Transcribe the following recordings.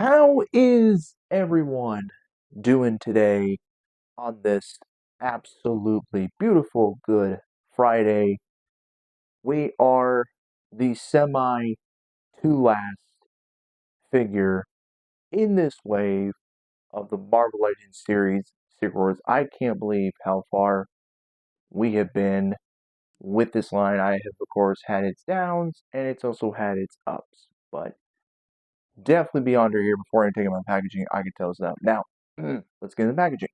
How is everyone doing today on this absolutely beautiful Good Friday? We are the semi to last figure in this wave of the Marvel Legends series. I can't believe how far we have been with this line. I have, of course, had its downs and it's also had its ups, but definitely be under here before I take my packaging. I can tell us that. Now, let's get in the packaging.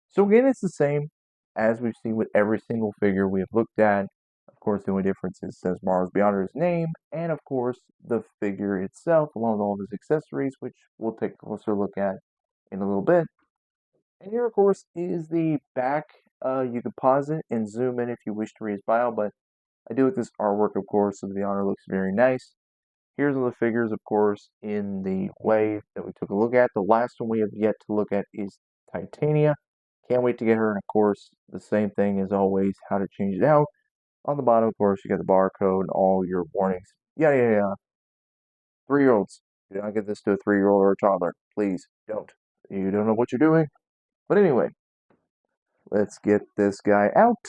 So again, it's the same as we've seen with every single figure we have looked at. Of course, the only difference is it says Mars Beyonder's name, and of course, the figure itself, along with all of his accessories, which we'll take a closer look at in a little bit. And here, of course, is the back. You can pause it and zoom in if you wish to read his bio, but I do like this artwork, of course, so the Beyonder looks very nice. Here's all the figures, of course, in the wave that we took a look at. The last one we have yet to look at is Titania. Can't wait to get her, and of course, the same thing as always, how to change it out. On the bottom, of course, you got the barcode, all your warnings. Yada, yada, yada. 3-year-olds, do not get this to a 3-year-old or a toddler. Please, don't. You don't know what you're doing. But anyway, let's get this guy out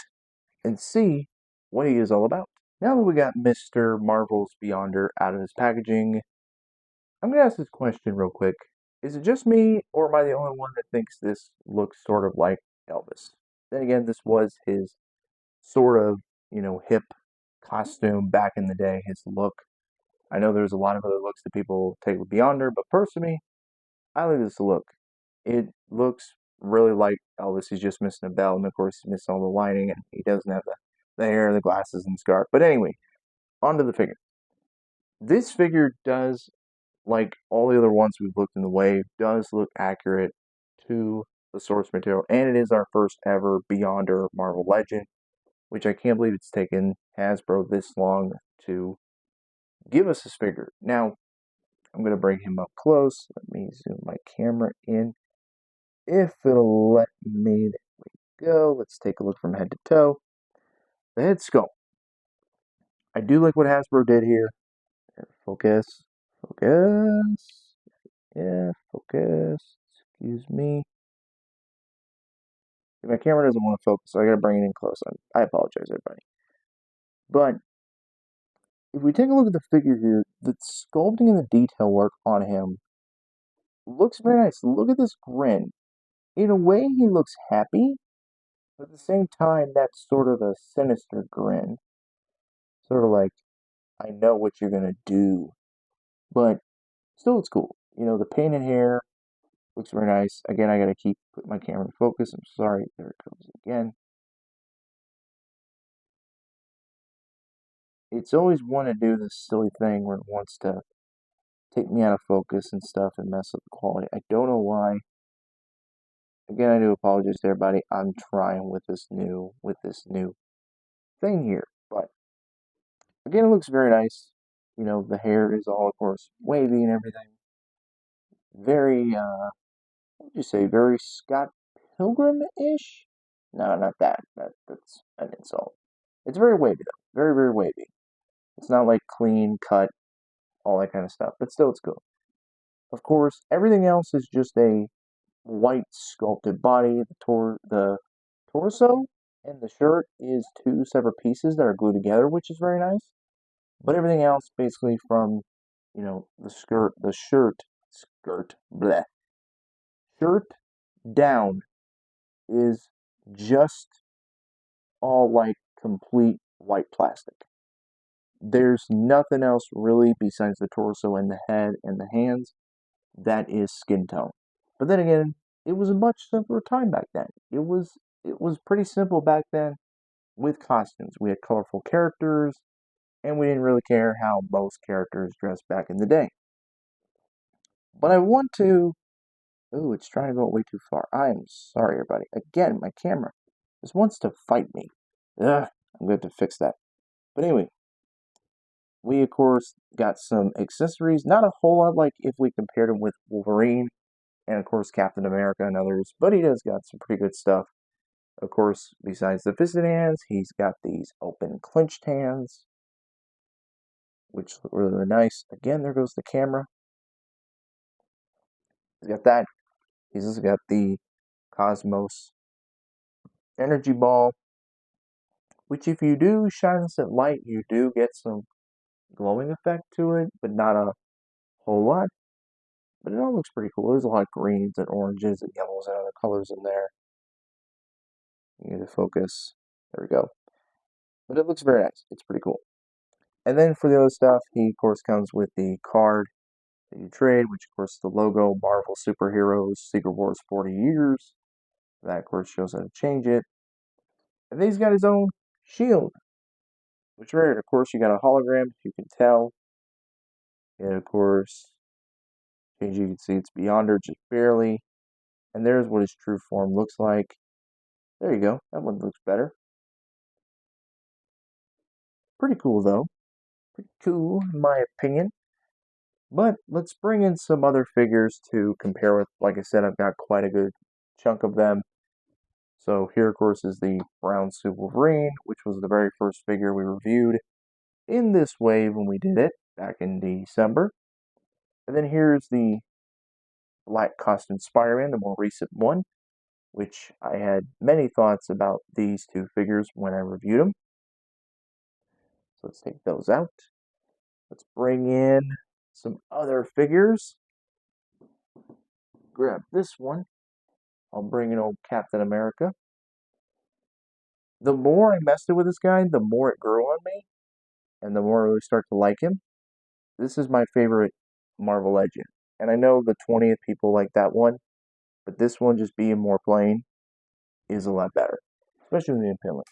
and see what he is all about. Now that we got Mr. Marvel's Beyonder out of his packaging, I'm going to ask this question real quick. Is it just me, or am I the only one that thinks this looks sort of like Elvis? Then again, this was his sort of, hip costume back in the day, his look. I know there's a lot of other looks that people take with Beyonder, but personally, I like this look. It looks really like Elvis. He's just missing a belt, and of course, he's missing all the lining, and he doesn't have the hair, the glasses, and scarf. But anyway, onto the figure. This figure does, like all the other ones we've looked in the wave, does look accurate to the source material, and it is our first ever Beyonder Marvel Legend, which I can't believe it's taken Hasbro this long to give us this figure. Now, I'm going to bring him up close. Let me zoom my camera in. If it'll let me, there we go. Let's take a look from head to toe. The head sculpt. I do like what Hasbro did here. Focus. Focus. Yeah, focus. Excuse me. My camera doesn't want to focus, so I gotta bring it in close. I apologize, everybody. But if we take a look at the figure here, the sculpting and the detail work on him looks very nice. Look at this grin. In a way, he looks happy, but at the same time, that's sort of a sinister grin. Sort of like, I know what you're gonna do. But still, it's cool. The painted hair looks very nice. Again, I gotta keep putting my camera in focus. I'm sorry. There it goes again. It's always want to do this silly thing where it wants to take me out of focus and stuff and mess up the quality. I don't know why. Again, I do apologize to everybody. I'm trying with this new thing here. But again, it looks very nice. The hair is all, of course, wavy and everything. Very, what would you say? Very Scott Pilgrim-ish? No, not that. That's an insult. It's very wavy though. Very, very wavy. It's not like clean cut, all that kind of stuff. But still, it's cool. Of course, everything else is just a white sculpted body. The torso and the shirt is two separate pieces that are glued together, which is very nice. But everything else, basically from bleh, shirt down is just all like complete white plastic. There's nothing else really besides the torso and the head and the hands that is skin tone. But then again, it was a much simpler time back then. It was pretty simple back then with costumes. We had colorful characters, and we didn't really care how most characters dressed back in the day. But I want to. Ooh, it's trying to go way too far. I am sorry, everybody. Again, my camera just wants to fight me. Ugh, I'm going to fix that. But anyway, we of course got some accessories. Not a whole lot like if we compared him with Wolverine and of course Captain America and others, but he does got some pretty good stuff. Of course, besides the fisted hands, he's got these open clenched hands, which look really, really nice. Again, there goes the camera. He's got that. He's also got the Cosmos Energy Ball, which if you do shine this at light, you do get some glowing effect to it, but not a whole lot. But it all looks pretty cool. There's a lot of greens and oranges and yellows and other colors in there. You need to focus. There we go. But it looks very nice. It's pretty cool. And then for the other stuff, he of course comes with the card that you trade, which of course is the logo, Marvel Superheroes, Secret Wars 40 Years. That of course shows how to change it. And then he's got his own shield, which is rare. Of course, you got a hologram, if you can tell. And of course, as you can see, it's Beyonder just barely. And there's what his true form looks like. There you go. That one looks better. Pretty cool, though. Pretty cool, in my opinion. But let's bring in some other figures to compare with. Like I said, I've got quite a good chunk of them. So here, of course, is the Brown Suit Wolverine, which was the very first figure we reviewed in this wave when we did it back in December. And then here's the Black Costume Spider-Man, the more recent one, which I had many thoughts about these two figures when I reviewed them. So let's take those out. Let's bring in some other figures. Grab this one. I'll bring in old Captain America. The more I messed with this guy, the more it grew on me, and the more I really start to like him. This is my favorite Marvel Legend. And I know the 20th people like that one, but this one just being more plain is a lot better, especially with the impediments.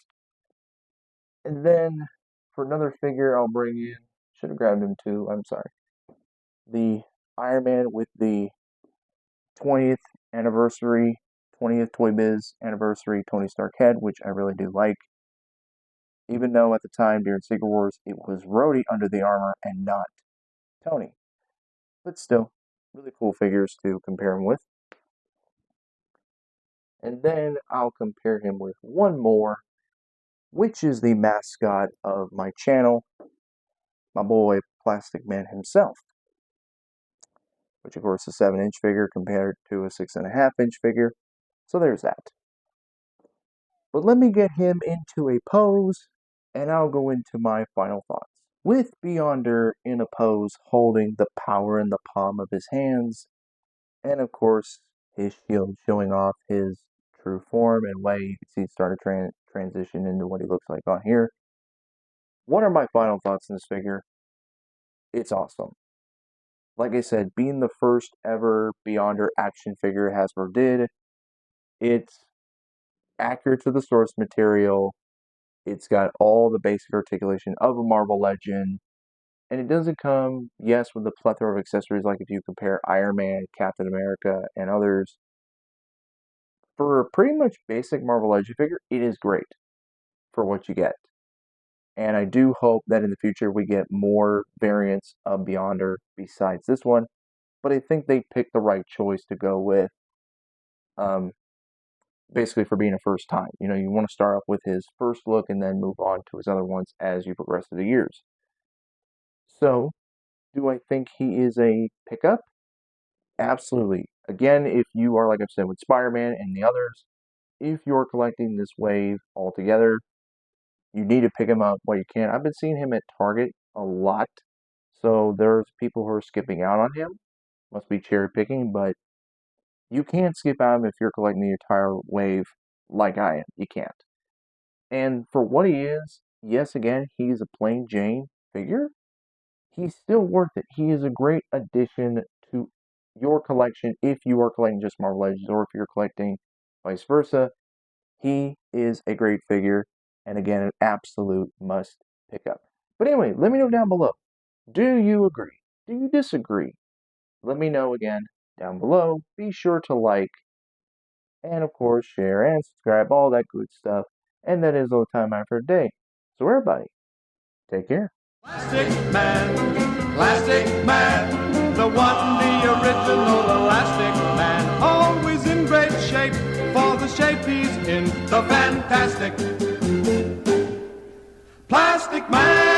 And then for another figure, I'll bring in, should have grabbed him too, I'm sorry, the Iron Man with the 20th anniversary, 20th Toy Biz anniversary Tony Stark head, which I really do like. Even though at the time during Secret Wars, it was Rhodey under the armor and not Tony. But still, really cool figures to compare him with. And then I'll compare him with one more, which is the mascot of my channel, my boy Plastic Man himself. Which of course is a 7-inch figure compared to a 6.5-inch figure. So there's that. But let me get him into a pose, and I'll go into my final thoughts. With Beyonder in a pose holding the power in the palm of his hands, and of course his shield showing off his true form and way, you can see it start to transition into what he looks like on here. What are my final thoughts on this figure? It's awesome. Like I said, being the first ever Beyonder action figure Hasbro did, it's accurate to the source material. It's got all the basic articulation of a Marvel Legend. And it doesn't come, yes, with a plethora of accessories like if you compare Iron Man, Captain America, and others. For a pretty much basic Marvel Legend figure, it is great for what you get. And I do hope that in the future we get more variants of Beyonder besides this one. But I think they picked the right choice to go with, basically for being a first time. You know, you want to start off with his first look and then move on to his other ones as you progress through the years. So, do I think he is a pickup? Absolutely. Again, if you are, like I've said, with Spider-Man and the others, if you're collecting this wave altogether, you need to pick him up while you can. I've been seeing him at Target a lot, so there's people who are skipping out on him. Must be cherry picking, but you can't skip out him if you're collecting the entire wave like I am. You can't. And for what he is, yes, again, he's a plain Jane figure. He's still worth it. He is a great addition to your collection if you are collecting just Marvel Legends or if you're collecting vice versa. He is a great figure, and again, an absolute must pick up. But anyway, let me know down below. Do you agree? Do you disagree? Let me know again down below. Be sure to like, and of course, share and subscribe, all that good stuff. And that is all the time I have for today. So everybody, take care. Plastic Man, the one, the original Elastic Man, always in great shape for the shape he's in, the fantastic Plastic Man.